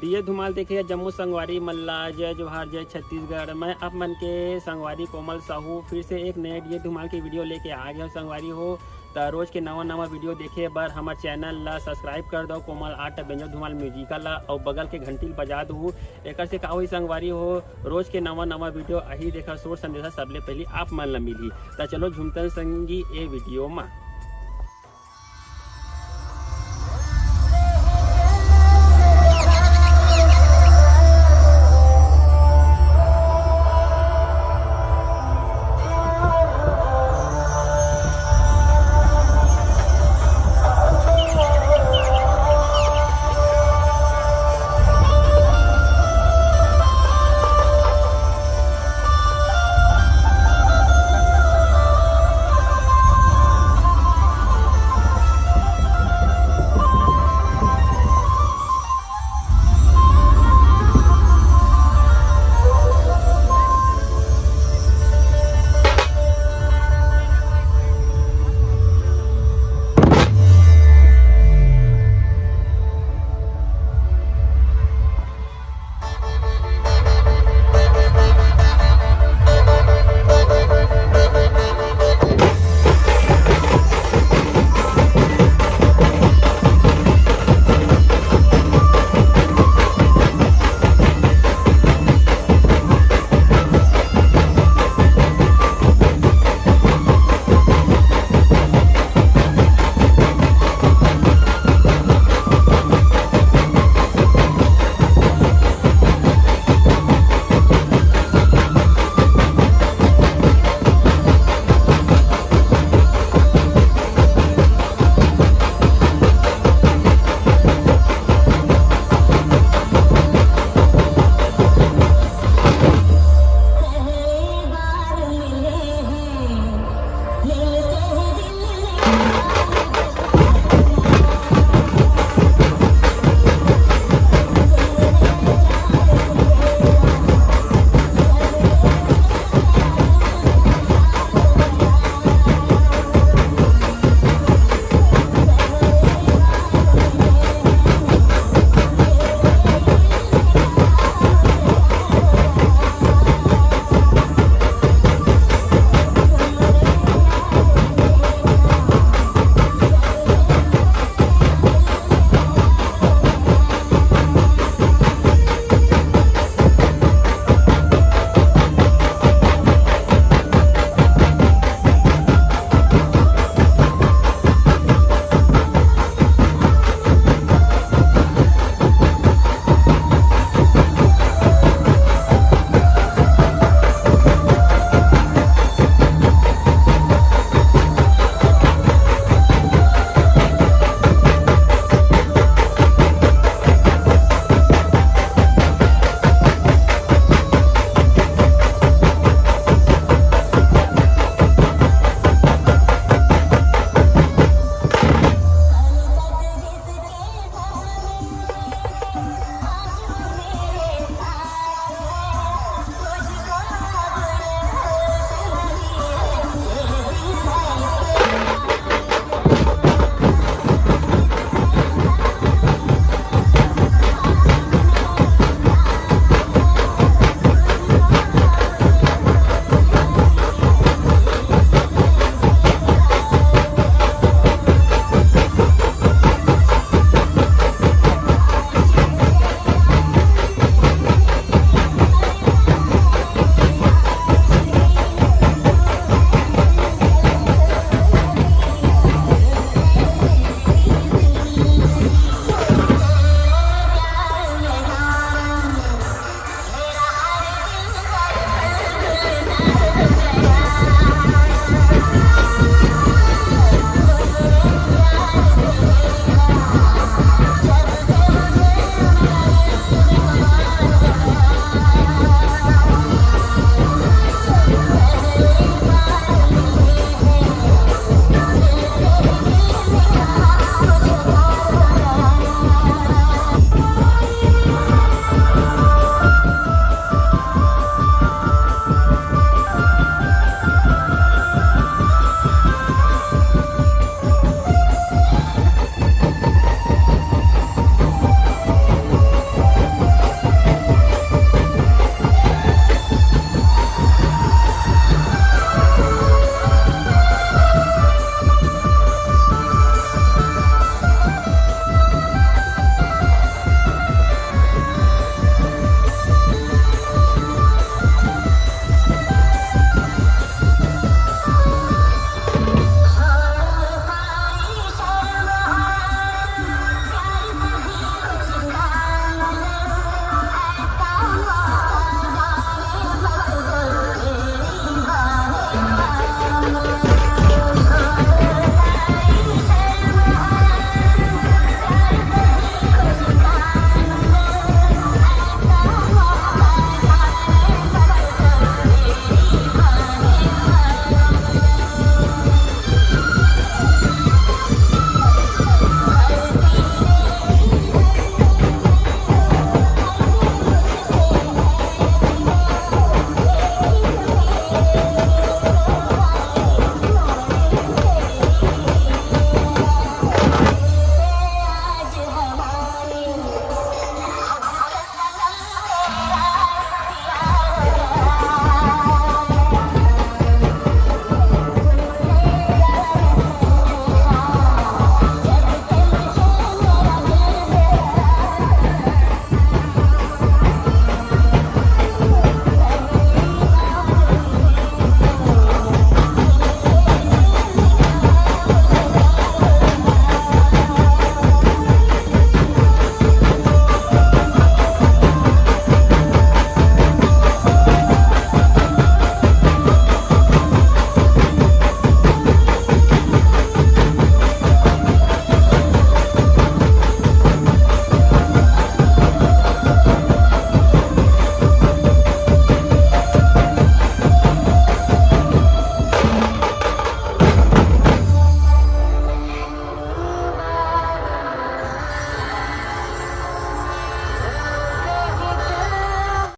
दिए धुमाल देखिए जम्मू संगवारी मल्ला जय जोहार जय छत्तीसगढ़। मैं आप मन के संगवारी कोमल साहू फिर से एक नए दिए धुमाल की वीडियो लेके आ गया संगवारी हो। तो रोज के नवा वीडियो देखे बर हमारे चैनल ला सब्सक्राइब कर दो कोमल आर्ट बेंजो धुमाल म्यूजिकल ला और बगल के घंटी बजा दू। एक से का हुई संगवारी हो रोज के नवा वीडियो अही देखा सोर संदेशा सबले पहले आप मन ला मिली। तो चलो झुमतन संगी ए वीडियो में।